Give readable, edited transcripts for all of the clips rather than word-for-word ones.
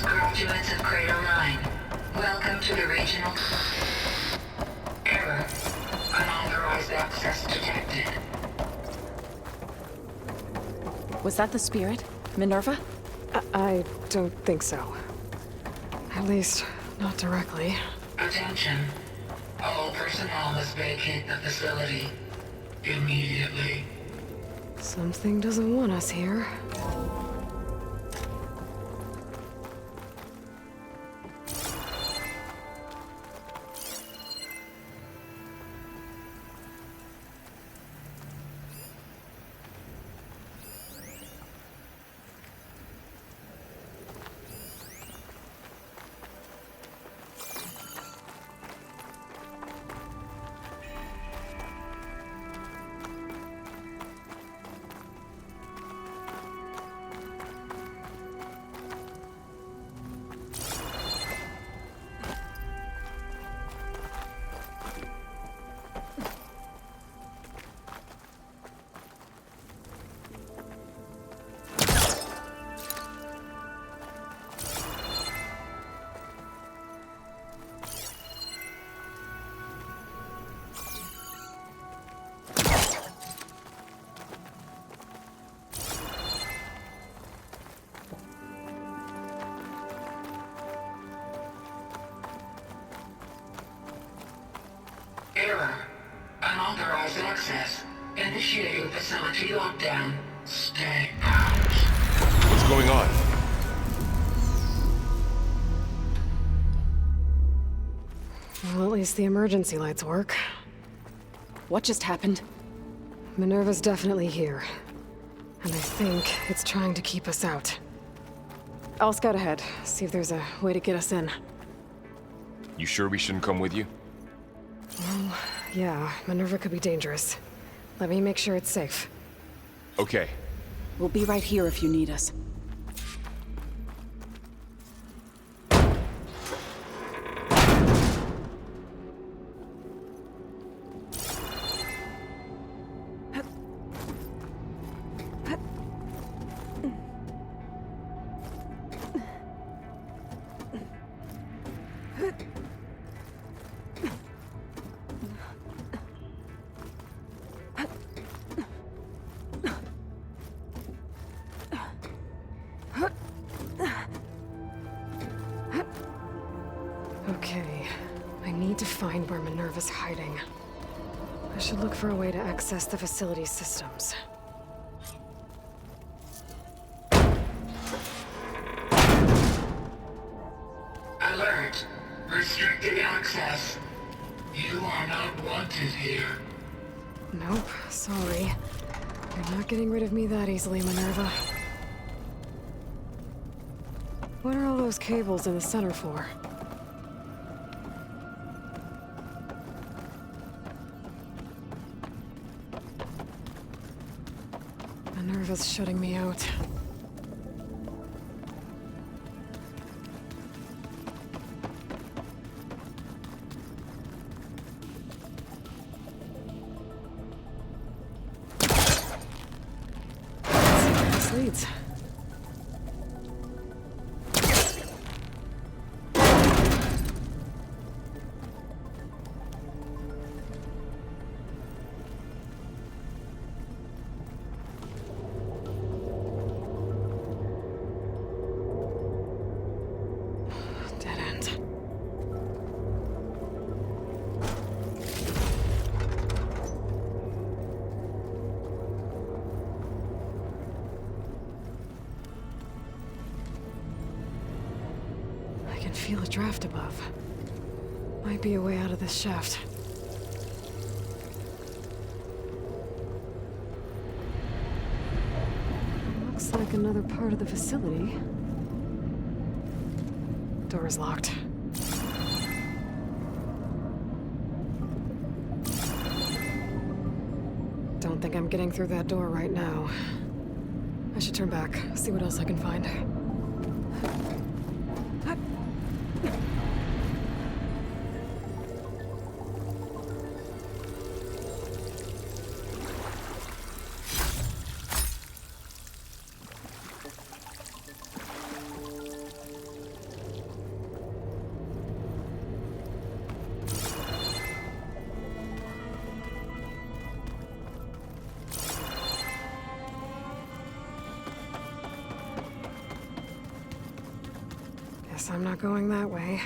Graduates of Cradle 9, welcome to the regional... Error. Unauthorized access detected. Was that the spirit? Minerva? I don't think so. At least, not directly. Attention. All personnel must vacate the facility. Immediately. Something doesn't want us here. Error. Unauthorized access. Initiating facility lockdown. Stay out. What's going on? Well, at least the emergency lights work. What just happened? Minerva's definitely here. And I think it's trying to keep us out. I'll scout ahead, see if there's a way to get us in. You sure we shouldn't come with you? Well, yeah, Minerva could be dangerous. Let me make sure it's safe. Okay. We'll be right here if you need us. Okay, I need to find where Minerva's hiding. I should look for a way to access the facility's systems. Alert. Restricted access. You are not wanted here. Nope, sorry. You're not getting rid of me that easily, Minerva. What are all those cables in the center for? Minerva's shutting me out. Let's see where this leads. Dead end. I can feel a draft above. Might be a way out of this shaft. Looks like another part of the facility. Door is locked. Don't think I'm getting through that door right now. I should turn back, see what else I can find. Guess I'm not going that way.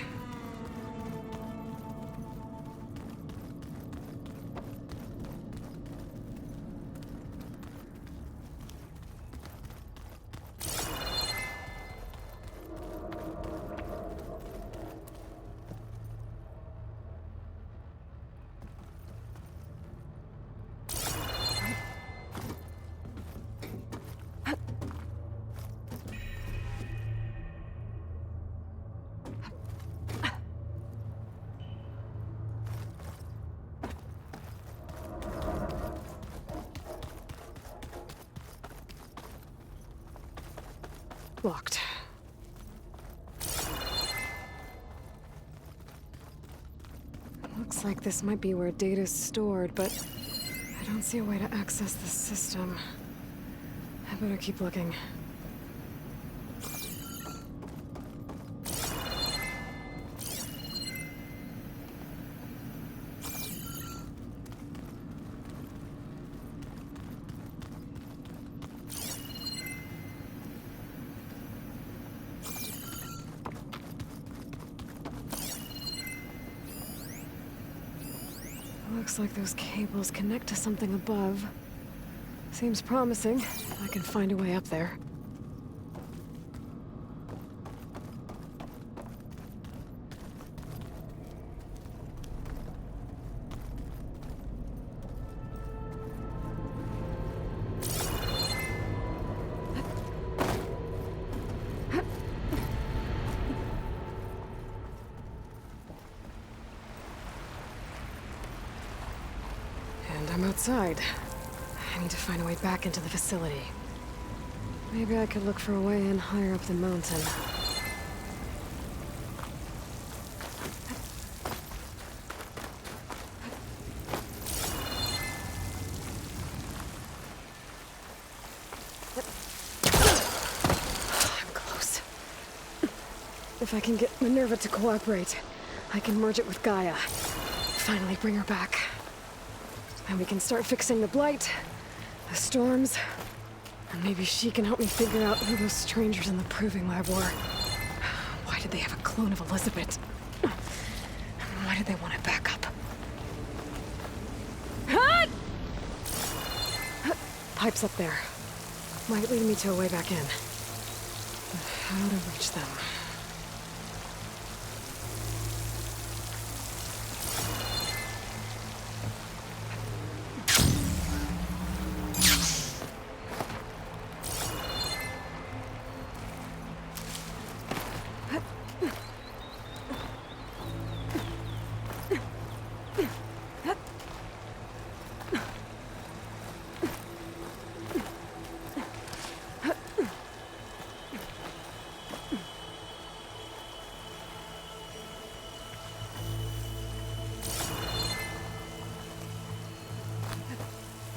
Locked. Looks like this might be where data's stored, but I don't see a way to access the system. I better keep looking. Looks like those cables connect to something above. Seems promising. I can find a way up there. And I'm outside. I need to find a way back into the facility. Maybe I could look for a way in higher up the mountain. I'm close. If I can get Minerva to cooperate, I can merge it with Gaia. Finally bring her back. And we can start fixing the blight, the storms, and maybe she can help me figure out who those strangers in the proving lab were. Why did they have a clone of Elizabeth? Why did they want it back up? Pipe's up there. Might lead me to a way back in. But how to reach them?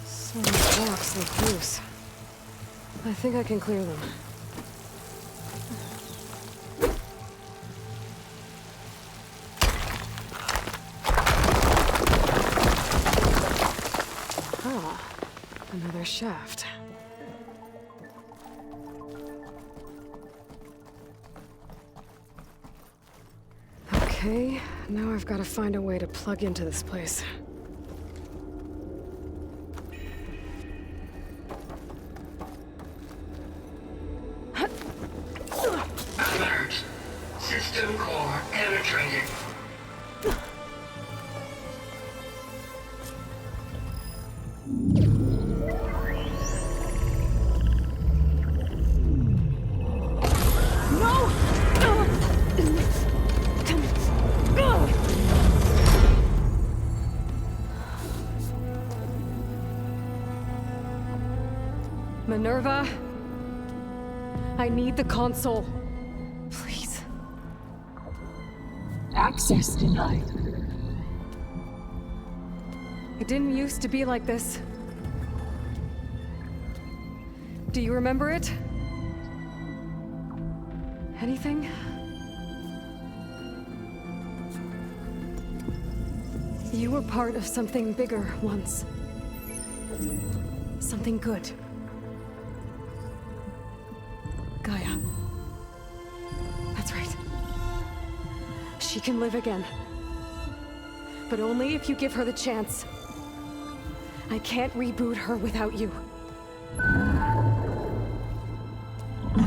Some of these blocks look loose. I think I can clear them. Ah, another shaft. Okay, now I've got to find a way to plug into this place. Alert. System core penetrated. Minerva, I need the console. Please. Access denied. It didn't used to be like this. Do you remember it? Anything? You were part of something bigger once. Something good. Gaia. That's right. She can live again. But only if you give her the chance. I can't reboot her without you.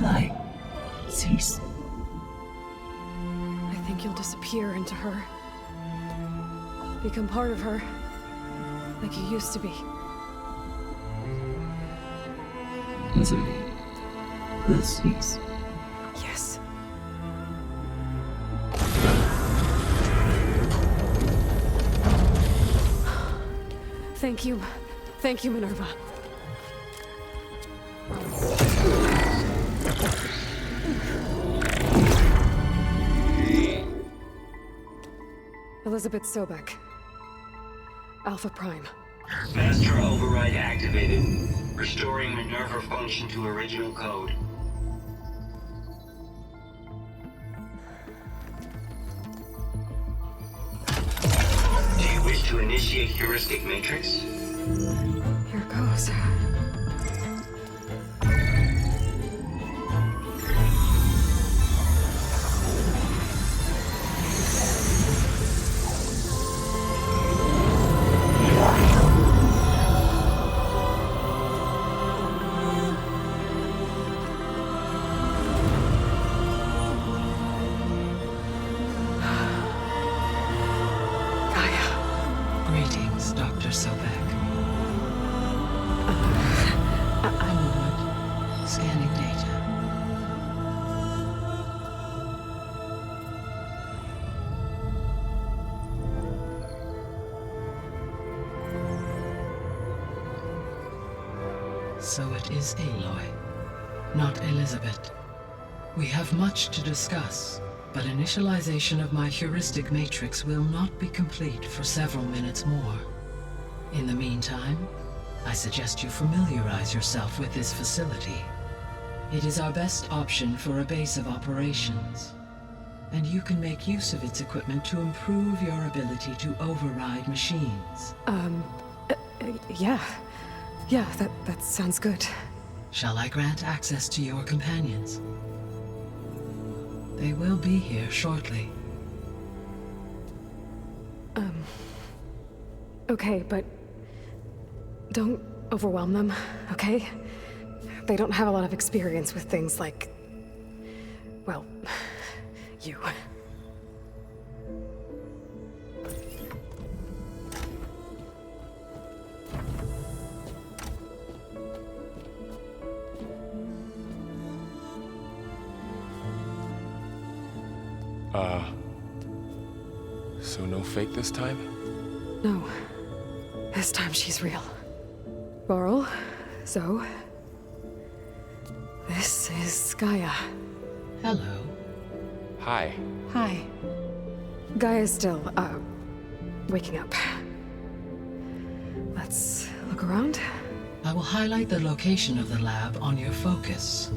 Light cease. I think you'll disappear into her. Become part of her. Like you used to be. Misery will cease. Yes. Thank you. Thank you, Minerva. Elizabeth Sobek. Alpha Prime. Master override activated. Restoring Minerva function to original code. Do you wish to initiate heuristic matrix? Here goes. Greetings, Dr. Sobek. A moment. Scanning data. So it is Aloy, not Elizabeth. We have much to discuss, but initialization of my heuristic matrix will not be complete for several minutes more. In the meantime, I suggest you familiarize yourself with this facility. It is our best option for a base of operations, and you can make use of its equipment to improve your ability to override machines. Yeah. Yeah, that sounds good. Shall I grant access to your companions? They will be here shortly. Okay, but don't overwhelm them, okay? They don't have a lot of experience with things like, well, you. So no fake this time? No. This time she's real. Laurel, Zoe. This is Gaia. Hello. Hi. Hi. Gaia's still, waking up. Let's look around. I will highlight the location of the lab on your focus.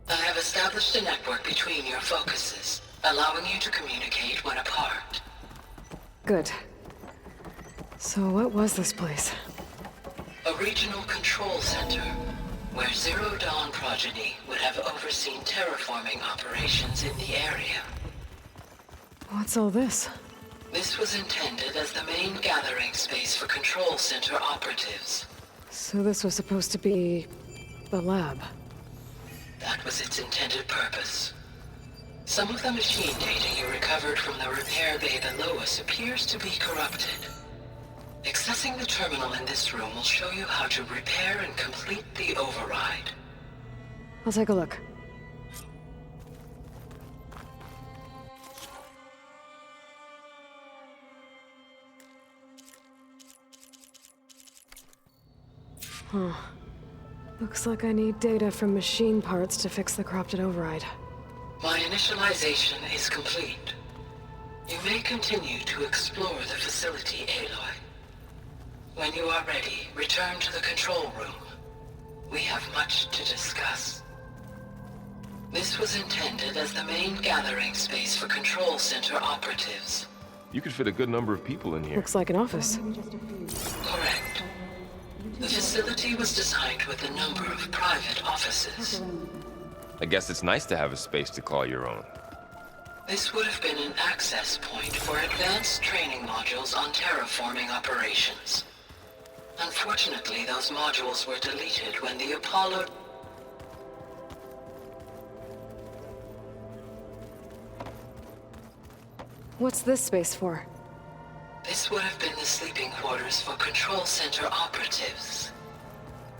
I have established a network between your focuses, allowing you to communicate when apart. Good. So what was this place? A regional control center, where Zero Dawn progeny would have overseen terraforming operations in the area. What's all this? This was intended as the main gathering space for control center operatives. So this was supposed to be the lab. That was its intended purpose. Some of the machine data you recovered from the repair bay below us appears to be corrupted. Accessing the terminal in this room will show you how to repair and complete the override. I'll take a look. Huh. Looks like I need data from machine parts to fix the corrupted override. My initialization is complete. You may continue to explore the facility, Aloy. When you are ready, return to the control room. We have much to discuss. This was intended as the main gathering space for control center operatives. You could fit a good number of people in here. Looks like an office. Correct. The facility was designed with a number of private offices. I guess it's nice to have a space to call your own. This would have been an access point for advanced training modules on terraforming operations. Unfortunately, those modules were deleted when the Apollo... What's this space for? This would have been the sleeping quarters for Control Center operatives.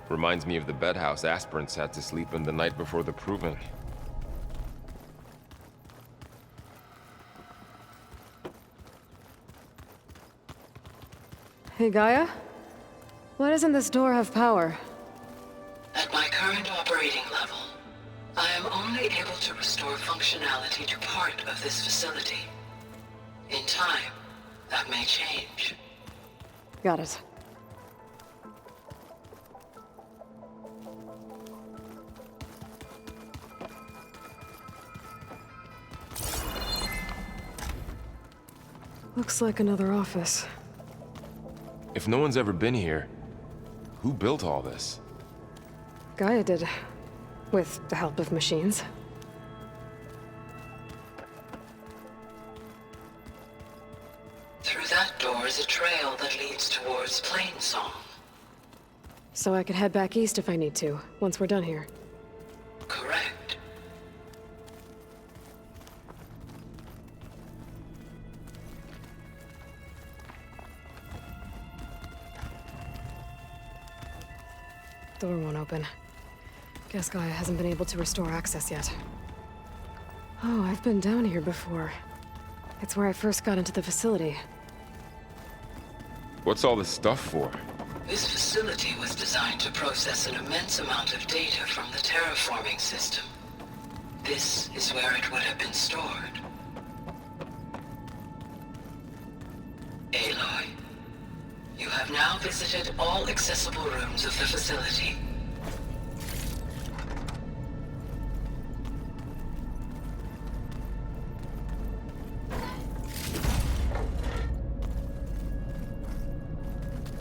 Reminds me of the bedhouse aspirants had to sleep in the night before the proving. Hey, Gaia? Why doesn't this door have power? At my current operating level, I am only able to restore functionality to part of this facility. In time, that may change. Got it. Looks like another office. If no one's ever been here, who built all this? Gaia did. With the help of machines. Through that door is a trail that leads towards Plainsong. So I could head back east if I need to, once we're done here. Correct. Door won't open. Guess Gaia hasn't been able to restore access yet. Oh, I've been down here before. It's where I first got into the facility. What's all this stuff for? This facility was designed to process an immense amount of data from the terraforming system. This is where it would have been stored. Aloy, you have now visited all accessible rooms of the facility.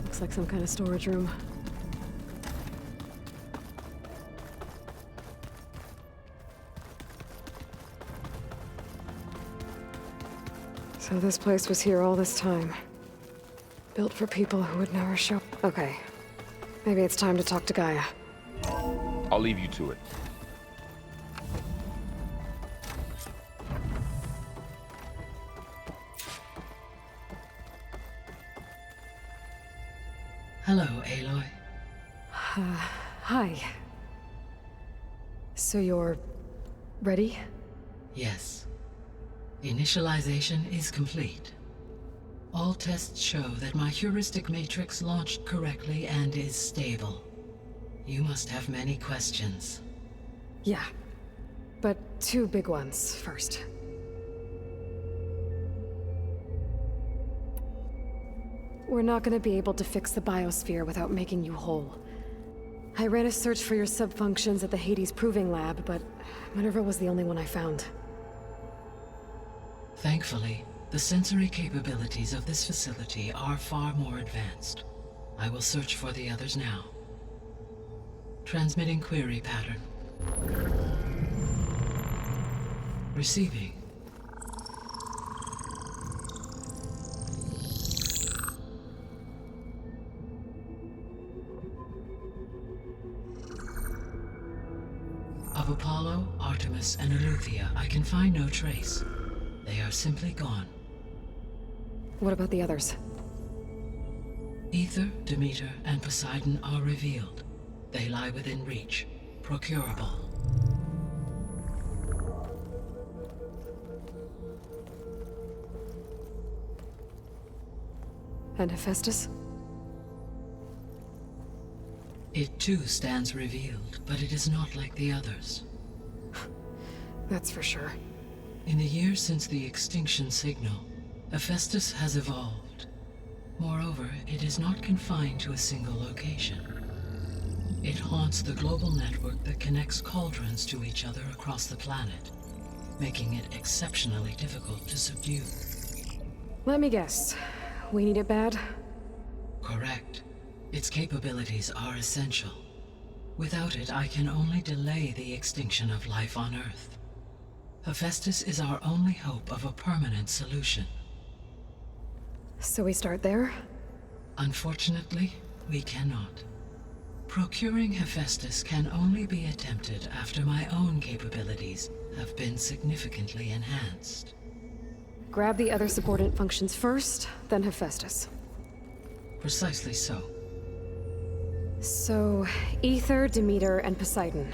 Looks like some kind of storage room. So this place was here all this time. Built for people who would never show... Okay. Maybe it's time to talk to Gaia. I'll leave you to it. Hello, Aloy. Hi. So you're... ready? Yes. Initialization is complete. All tests show that my heuristic matrix launched correctly and is stable. You must have many questions. Yeah. But two big ones first. We're not gonna be able to fix the biosphere without making you whole. I ran a search for your sub-functions at the Hades Proving Lab, but Minerva was the only one I found. Thankfully, the sensory capabilities of this facility are far more advanced. I will search for the others now. Transmitting query pattern. Receiving. Of Apollo, Artemis, and Eleuthia, I can find no trace. They are simply gone. What about the others? Ether, Demeter, and Poseidon are revealed. They lie within reach, procurable. And Hephaestus? It too stands revealed, but it is not like the others. That's for sure. In the years since the extinction signal, Hephaestus has evolved. Moreover, it is not confined to a single location. It haunts the global network that connects cauldrons to each other across the planet, making it exceptionally difficult to subdue. Let me guess. We need it bad? Correct. Its capabilities are essential. Without it, I can only delay the extinction of life on Earth. Hephaestus is our only hope of a permanent solution. So we start there? Unfortunately, we cannot. Procuring Hephaestus can only be attempted after my own capabilities have been significantly enhanced. Grab the other subordinate functions first, then Hephaestus. Precisely so. So, Ether, Demeter, and Poseidon.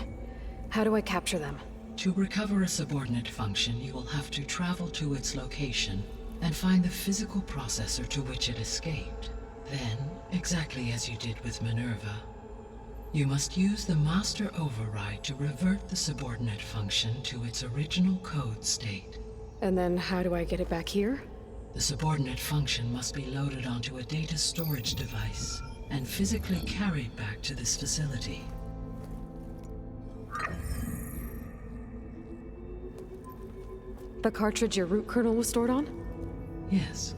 How do I capture them? To recover a subordinate function, you will have to travel to its location and find the physical processor to which it escaped. Then, exactly as you did with Minerva, you must use the master override to revert the subordinate function to its original code state. And then how do I get it back here? The subordinate function must be loaded onto a data storage device and physically carried back to this facility. The cartridge your root kernel was stored on? Yes.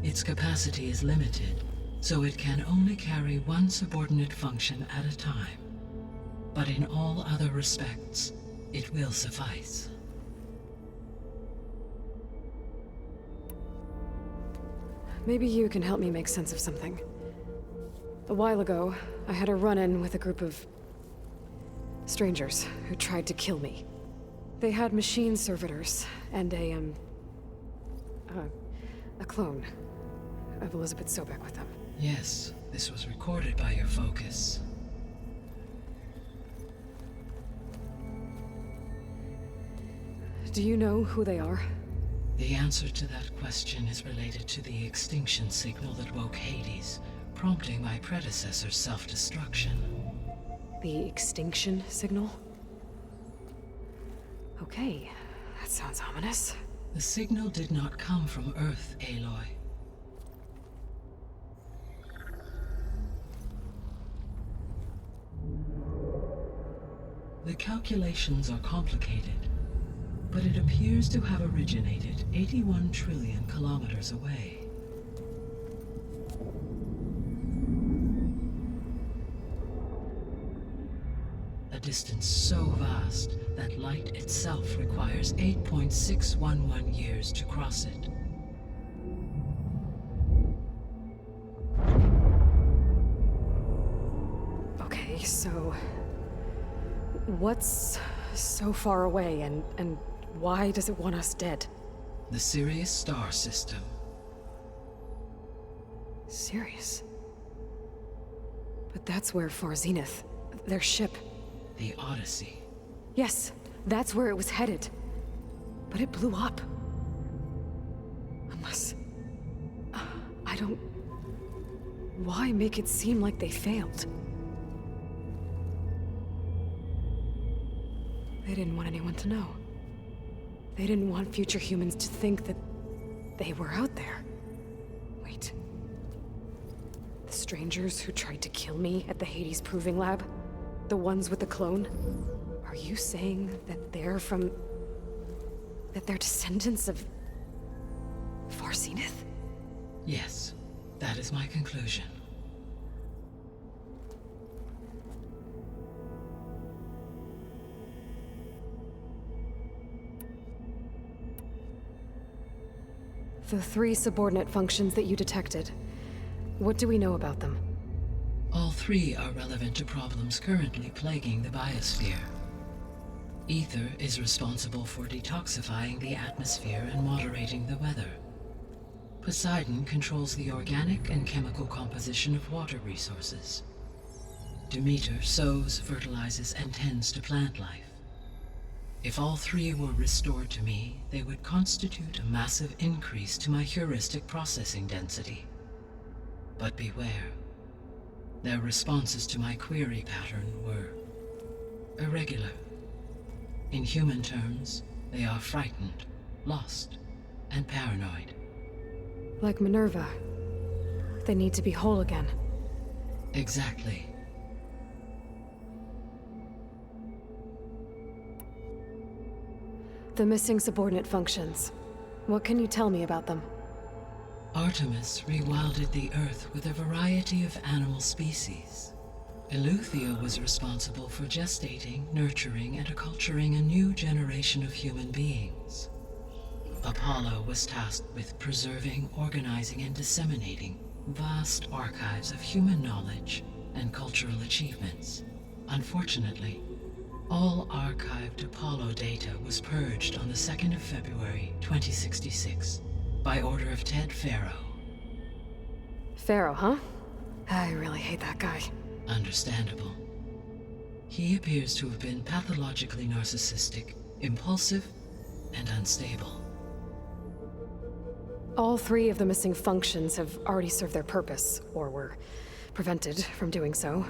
Its capacity is limited, so it can only carry one subordinate function at a time. But in all other respects, it will suffice. Maybe you can help me make sense of something. A while ago, I had a run-in with a group of strangers who tried to kill me. They had machine servitors and a clone of Elizabeth Sobek with them. Yes, this was recorded by your focus. Do you know who they are? The answer to that question is related to the extinction signal that woke Hades, prompting my predecessor's self-destruction. The extinction signal? Okay, that sounds ominous. The signal did not come from Earth, Aloy. The calculations are complicated, but it appears to have originated 81 trillion kilometers away. A distance so vast that light itself requires 8.611 years to cross it. Okay, so what's so far away and why does it want us dead? The Sirius star system. Sirius? But that's where Far Zenith, their ship. The Odyssey. Yes, that's where it was headed. But it blew up. Unless... I don't... Why make it seem like they failed? They didn't want anyone to know. They didn't want future humans to think that they were out there. Wait. The strangers who tried to kill me at the Hades Proving Lab? The ones with the clone? Are you saying that they're from... that they're descendants of... Far Zenith? Yes, that is my conclusion. The 3 subordinate functions that you detected. What do we know about them? All 3 are relevant to problems currently plaguing the biosphere. Ether is responsible for detoxifying the atmosphere and moderating the weather. Poseidon controls the organic and chemical composition of water resources. Demeter sows, fertilizes, and tends to plant life. If all 3 were restored to me, they would constitute a massive increase to my heuristic processing density. But beware. Their responses to my query pattern were irregular. In human terms, they are frightened, lost, and paranoid. Like Minerva. They need to be whole again. Exactly. The missing subordinate functions. What can you tell me about them? Artemis rewilded the Earth with a variety of animal species. Eleuthia was responsible for gestating, nurturing, and acculturating a new generation of human beings. Apollo was tasked with preserving, organizing, and disseminating vast archives of human knowledge and cultural achievements. Unfortunately, all archived Apollo data was purged on the 2nd of February, 2066, by order of Ted Faro. Pharaoh, huh? I really hate that guy. Understandable. He appears to have been pathologically narcissistic, impulsive, and unstable. All 3 of the missing functions have already served their purpose, or were prevented from doing so.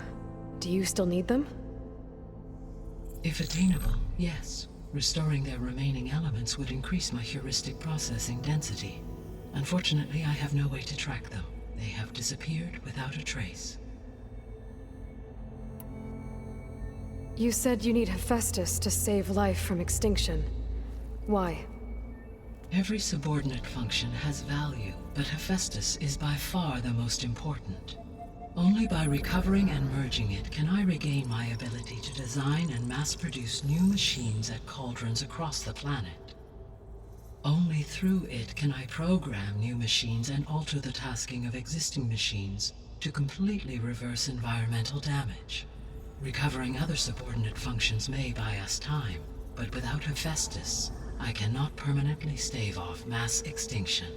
Do you still need them? If attainable, yes. Restoring their remaining elements would increase my heuristic processing density. Unfortunately, I have no way to track them. They have disappeared without a trace. You said you need Hephaestus to save life from extinction. Why? Every subordinate function has value, but Hephaestus is by far the most important. Only by recovering and merging it can I regain my ability to design and mass-produce new machines at cauldrons across the planet. Only through it can I program new machines and alter the tasking of existing machines to completely reverse environmental damage. Recovering other subordinate functions may buy us time, but without Hephaestus, I cannot permanently stave off mass extinction.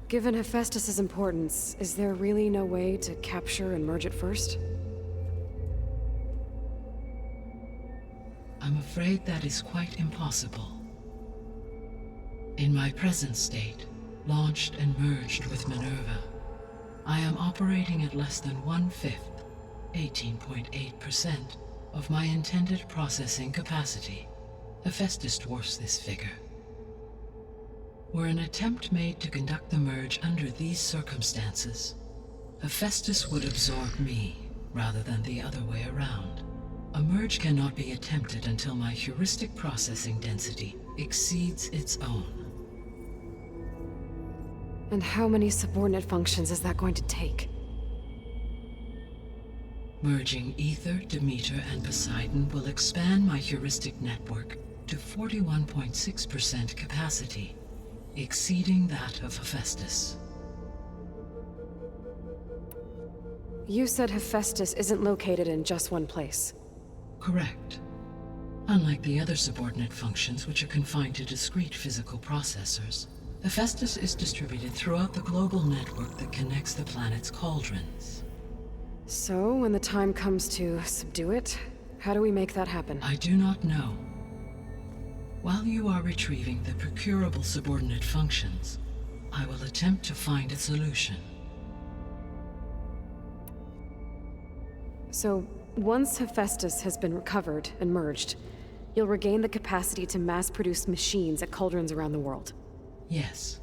Given Hephaestus's importance, is there really no way to capture and merge it first? I'm afraid that is quite impossible. In my present state, launched and merged with Minerva, I am operating at less than 1/5, 18.8%, of my intended processing capacity. Hephaestus dwarfs this figure. Were an attempt made to conduct the merge under these circumstances, Hephaestus would absorb me, rather than the other way around. A merge cannot be attempted until my heuristic processing density exceeds its own. And how many subordinate functions is that going to take? Merging Ether, Demeter, and Poseidon will expand my heuristic network to 41.6% capacity, exceeding that of Hephaestus. You said Hephaestus isn't located in just one place. Correct. Unlike the other subordinate functions, which are confined to discrete physical processors, Hephaestus is distributed throughout the global network that connects the planet's cauldrons. So, when the time comes to subdue it, how do we make that happen? I do not know. While you are retrieving the procurable subordinate functions, I will attempt to find a solution. So, once Hephaestus has been recovered and merged, you'll regain the capacity to mass-produce machines at cauldrons around the world. Yes,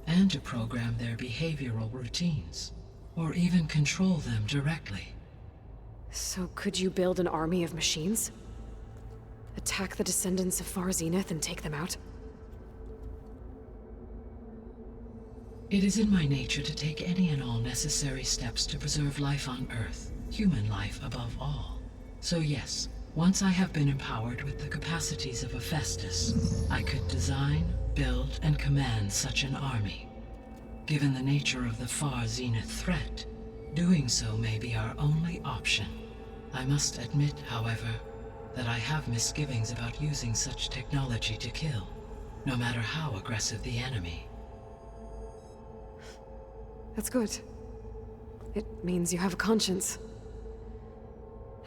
and to program their behavioral routines, or even control them directly. So could you build an army of machines? Attack the descendants of Far Zenith and take them out? It is in my nature to take any and all necessary steps to preserve life on Earth, human life above all. So yes, once I have been empowered with the capacities of Hephaestus, I could design, build, and command such an army. Given the nature of the Far Zenith threat, doing so may be our only option. I must admit, however, that I have misgivings about using such technology to kill, no matter how aggressive the enemy. That's good. It means you have a conscience.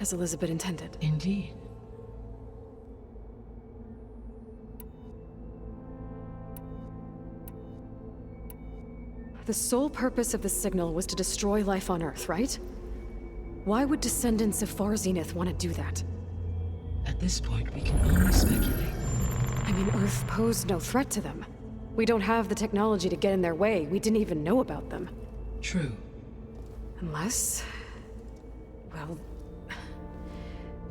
As Elizabeth intended. Indeed. The sole purpose of the signal was to destroy life on Earth, right? Why would descendants of Far Zenith want to do that? At this point, we can only speculate. I mean, Earth posed no threat to them. We don't have the technology to get in their way. We didn't even know about them. True. Unless... well...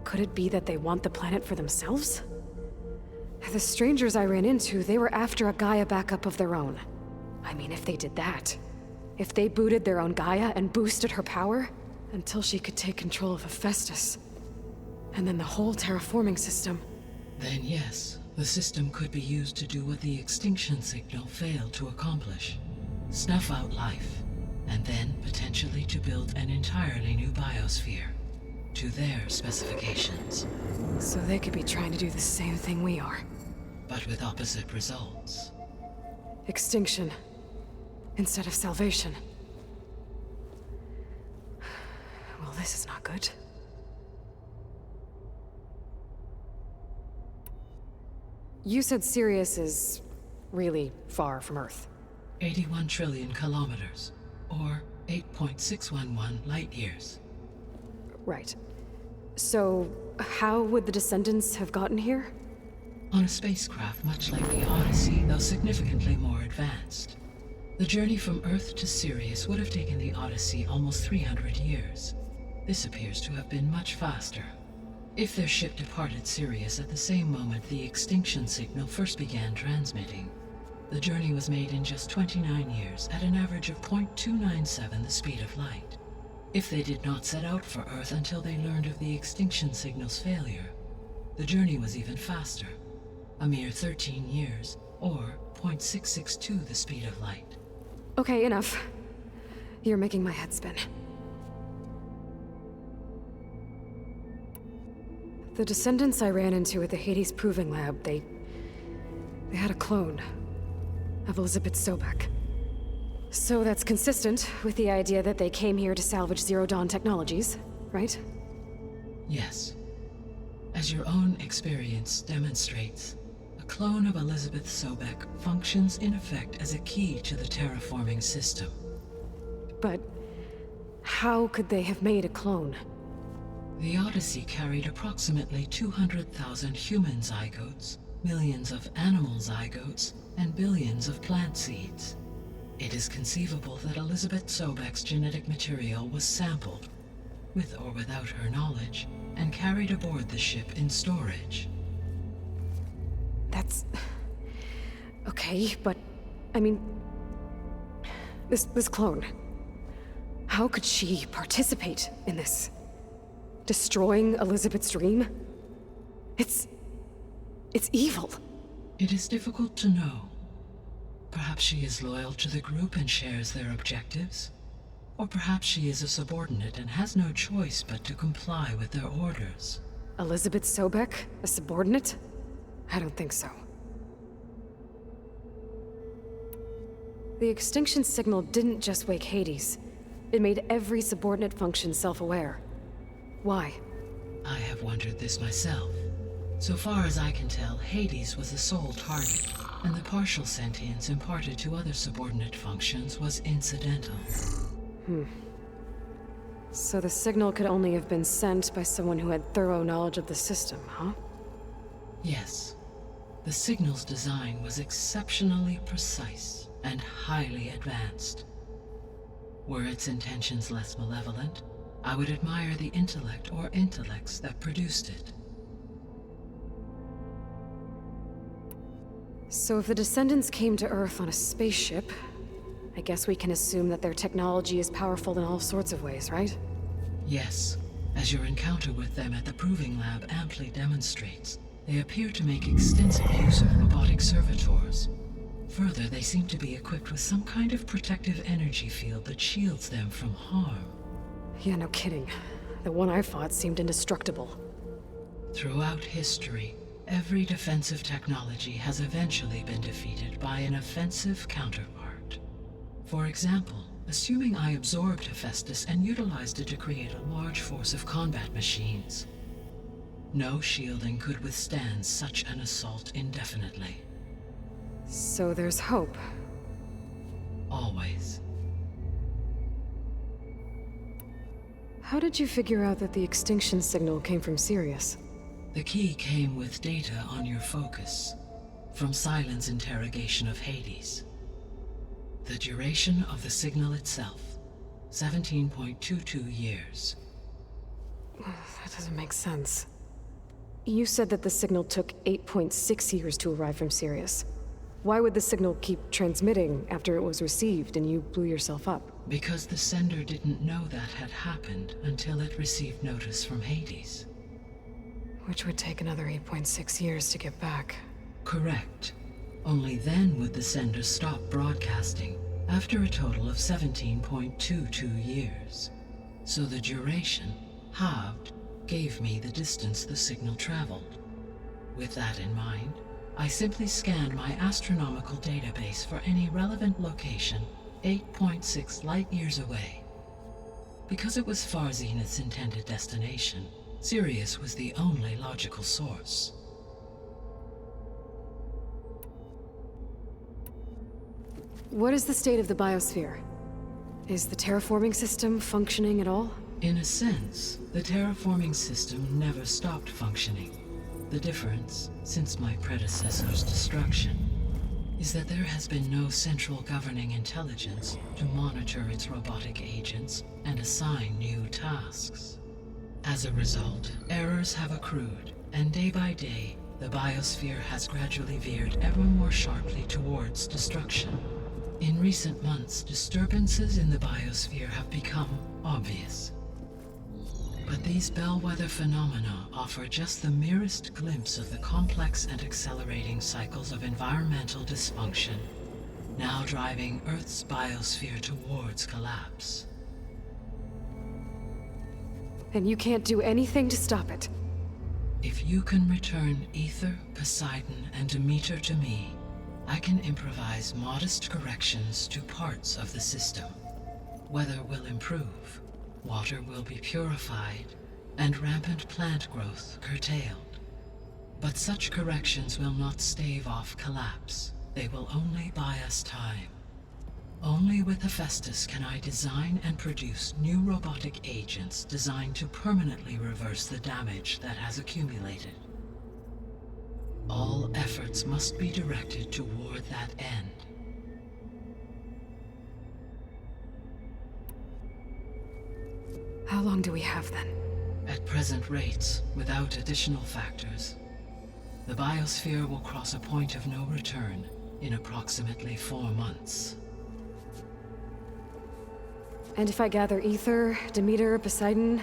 could it be that they want the planet for themselves? The strangers I ran into, they were after a Gaia backup of their own. I mean, if they did that, if they booted their own Gaia and boosted her power, until she could take control of Hephaestus, and then the whole terraforming system. Then yes, the system could be used to do what the extinction signal failed to accomplish. Snuff out life, and then potentially to build an entirely new biosphere, to their specifications. So they could be trying to do the same thing we are. But with opposite results. Extinction, instead of salvation. Well, this is not good. You said Sirius is really far from Earth. 81 trillion kilometers, or 8.611 light years. Right. So, how would the descendants have gotten here? On a spacecraft much like the Odyssey, though significantly more advanced. The journey from Earth to Sirius would have taken the Odyssey almost 300 years. This appears to have been much faster. If their ship departed Sirius at the same moment the extinction signal first began transmitting, the journey was made in just 29 years at an average of 0.297 the speed of light. If they did not set out for Earth until they learned of the extinction signal's failure, the journey was even faster, a mere 13 years, or 0.662 the speed of light. Okay, enough. You're making my head spin. The descendants I ran into at the Hades Proving Lab, they had a clone of Elizabeth Sobek. So that's consistent with the idea that they came here to salvage Zero Dawn technologies, right? Yes. As your own experience demonstrates, a clone of Elizabeth Sobek functions in effect as a key to the terraforming system. But how could they have made a clone? The Odyssey carried approximately 200,000 human zygotes, millions of animal zygotes, and billions of plant seeds. It is conceivable that Elizabeth Sobek's genetic material was sampled, with or without her knowledge, and carried aboard the ship in storage. That's... okay, but... I mean... This clone... How could she participate in this? Destroying Elizabeth's dream? It's evil. It is difficult to know. Perhaps she is loyal to the group and shares their objectives. Or perhaps she is a subordinate and has no choice but to comply with their orders. Elizabeth Sobek? A subordinate? I don't think so. The extinction signal didn't just wake Hades. It made every subordinate function self-aware. Why? I have wondered this myself. So far as I can tell, Hades was the sole target, and the partial sentience imparted to other subordinate functions was incidental. So the signal could only have been sent by someone who had thorough knowledge of the system, huh? Yes. The signal's design was exceptionally precise and highly advanced. Were its intentions less malevolent, I would admire the intellect or intellects that produced it. So if the descendants came to Earth on a spaceship, I guess we can assume that their technology is powerful in all sorts of ways, right? Yes. As your encounter with them at the Proving Lab amply demonstrates, they appear to make extensive use of robotic servitors. Further, they seem to be equipped with some kind of protective energy field that shields them from harm. Yeah, no kidding. The one I fought seemed indestructible. Throughout history, every defensive technology has eventually been defeated by an offensive counterpart. For example, assuming I absorbed Hephaestus and utilized it to create a large force of combat machines. No shielding could withstand such an assault indefinitely. So there's hope. Always. How did you figure out that the extinction signal came from Sirius? The key came with data on your focus, from Silent's interrogation of Hades. The duration of the signal itself, 17.22 years. That doesn't make sense. You said that the signal took 8.6 years to arrive from Sirius. Why would the signal keep transmitting after it was received and you blew yourself up? Because the sender didn't know that had happened until it received notice from Hades. Which would take another 8.6 years to get back. Correct. Only then would the sender stop broadcasting, after a total of 17.22 years. So the duration, halved, gave me the distance the signal traveled. With that in mind, I simply scanned my astronomical database for any relevant location 8.6 light-years away. Because it was far Zenith's intended destination, Sirius was the only logical source. What is the state of the biosphere? Is the terraforming system functioning at all? In a sense, the terraforming system never stopped functioning. The difference, since my predecessor's destruction, is that there has been no central governing intelligence to monitor its robotic agents and assign new tasks. As a result, errors have accrued, and day by day, the biosphere has gradually veered ever more sharply towards destruction. In recent months, disturbances in the biosphere have become obvious. But these bellwether phenomena offer just the merest glimpse of the complex and accelerating cycles of environmental dysfunction, now driving Earth's biosphere towards collapse. And you can't do anything to stop it? If you can return Ether, Poseidon, and Demeter to me, I can improvise modest corrections to parts of the system. Weather will improve, water will be purified, and rampant plant growth curtailed. But such corrections will not stave off collapse. They will only buy us time. Only with Hephaestus can I design and produce new robotic agents designed to permanently reverse the damage that has accumulated. All efforts must be directed toward that end. How long do we have then? At present rates, without additional factors, the biosphere will cross a point of no return in approximately 4 months. And if I gather Ether, Demeter, Poseidon,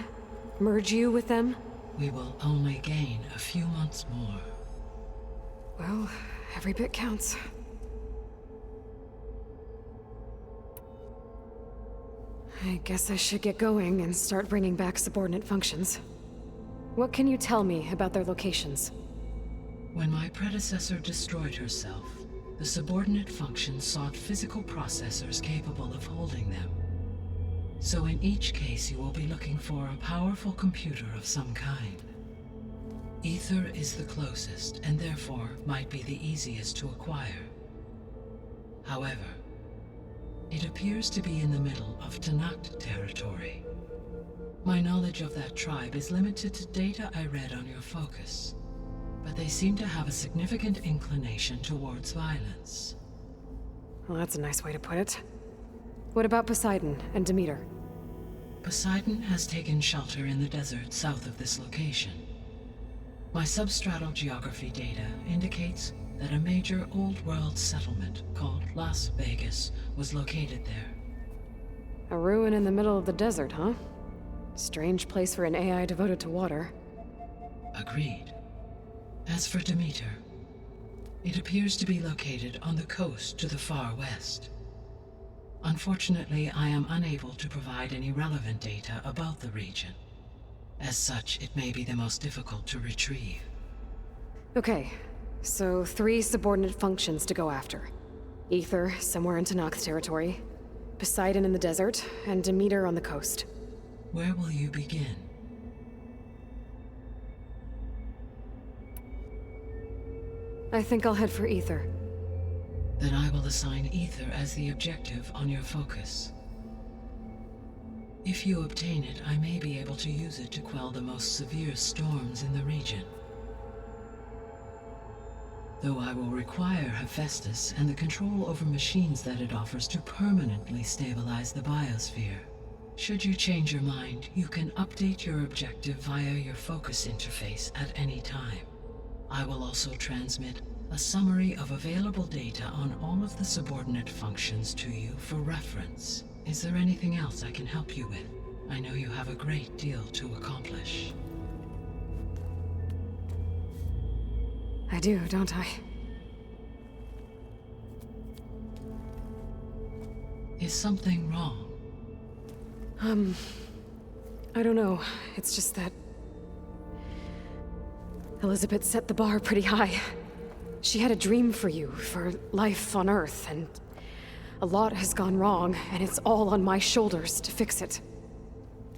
merge you with them? We will only gain a few months more. Well, every bit counts. I guess I should get going and start bringing back subordinate functions. What can you tell me about their locations? When my predecessor destroyed herself, the subordinate functions sought physical processors capable of holding them. So in each case you will be looking for a powerful computer of some kind. Ether is the closest, and therefore might be the easiest to acquire. However, it appears to be in the middle of Tanakh territory. My knowledge of that tribe is limited to data I read on your focus, but they seem to have a significant inclination towards violence. Well, that's a nice way to put it. What about Poseidon and Demeter? Poseidon has taken shelter in the desert south of this location. My substratal geography data indicates that a major old-world settlement called Las Vegas was located there. A ruin in the middle of the desert, huh? Strange place for an AI devoted to water. Agreed. As for Demeter, it appears to be located on the coast to the far west. Unfortunately, I am unable to provide any relevant data about the region. As such, it may be the most difficult to retrieve. Okay, so 3 subordinate functions to go after. Ether, somewhere in Tanakh territory. Poseidon in the desert, and Demeter on the coast. Where will you begin? I think I'll head for Ether. Then I will assign Ether as the objective on your focus. If you obtain it, I may be able to use it to quell the most severe storms in the region. Though I will require Hephaestus and the control over machines that it offers to permanently stabilize the biosphere. Should you change your mind, you can update your objective via your focus interface at any time. I will also transmit a summary of available data on all of the subordinate functions to you for reference. Is there anything else I can help you with? I know you have a great deal to accomplish. I do, don't I? Is something wrong? I don't know. It's just that Elizabeth set the bar pretty high. She had a dream for you, for life on Earth, and a lot has gone wrong, and it's all on my shoulders to fix it.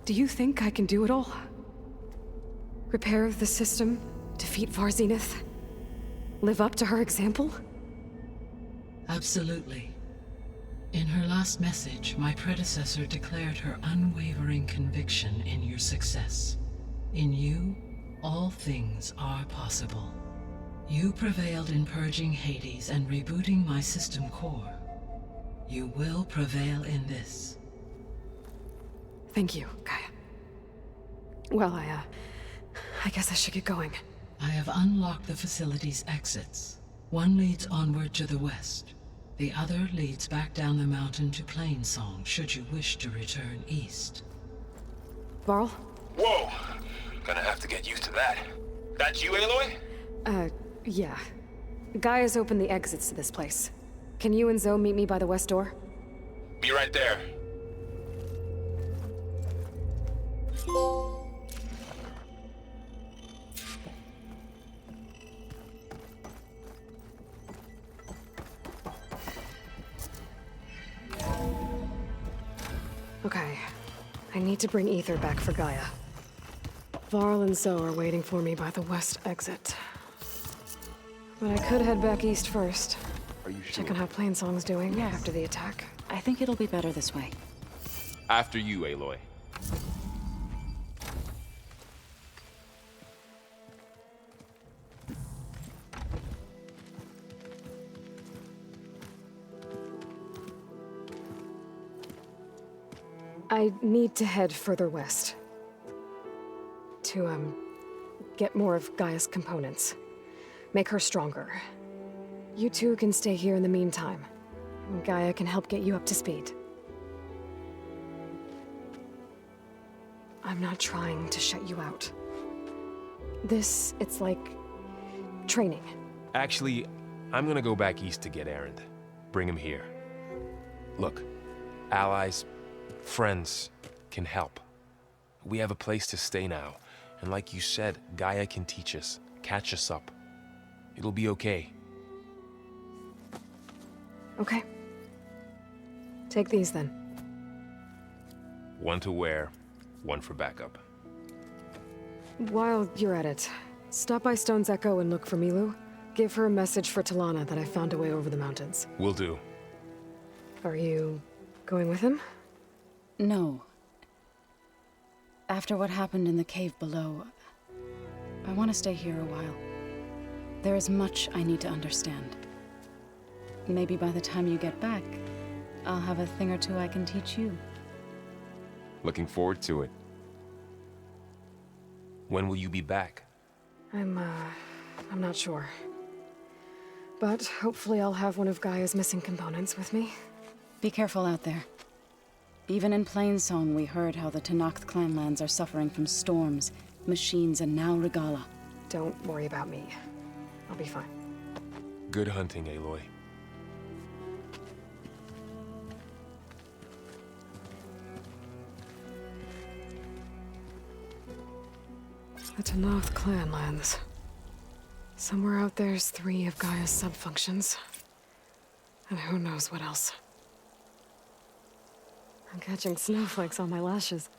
Do you think I can do it all? Repair the system, defeat Varzenith, live up to her example? Absolutely. In her last message, my predecessor declared her unwavering conviction in your success. In you, all things are possible. You prevailed in purging Hades and rebooting my system core. You will prevail in this. Thank you, Gaia. Well, I guess I should get going. I have unlocked the facility's exits. One leads onward to the west. The other leads back down the mountain to Plainsong, should you wish to return east. Varl? Whoa! Gonna have to get used to that. That's you, Aloy? Yeah. Gaia's opened the exits to this place. Can you and Zoe meet me by the west door? Be right there. Okay. I need to bring Ether back for Gaia. Varl and Zoe are waiting for me by the west exit. But I could head back east first. Are you sure? Check on how Plainsong's doing Yes. after the attack. I think it'll be better this way. After you, Aloy. I need to head further west. To, get more of Gaia's components. Make her stronger. You two can stay here in the meantime. Gaia can help get you up to speed. I'm not trying to shut you out. It's like training. Actually, I'm gonna go back east to get Erend. Bring him here. Look, allies, friends can help. We have a place to stay now, and like you said, Gaia can teach us, catch us up. It'll be okay. Okay. Take these then. One to wear, one for backup. While you're at it, stop by Stone's Echo and look for Milu. Give her a message for Talana that I found a way over the mountains. Will do. Are you going with him? No. After what happened in the cave below, I want to stay here a while. There is much I need to understand. Maybe by the time you get back, I'll have a thing or two I can teach you. Looking forward to it. When will you be back? I'm not sure. But hopefully I'll have one of Gaia's missing components with me. Be careful out there. Even in Plainsong, we heard how the Tenakth clanlands are suffering from storms, machines, and now Regala. Don't worry about me. I'll be fine. Good hunting, Aloy. The Tenakth clanlands. Somewhere out there's 3 of Gaia's subfunctions. And who knows what else. I'm catching snowflakes on my lashes.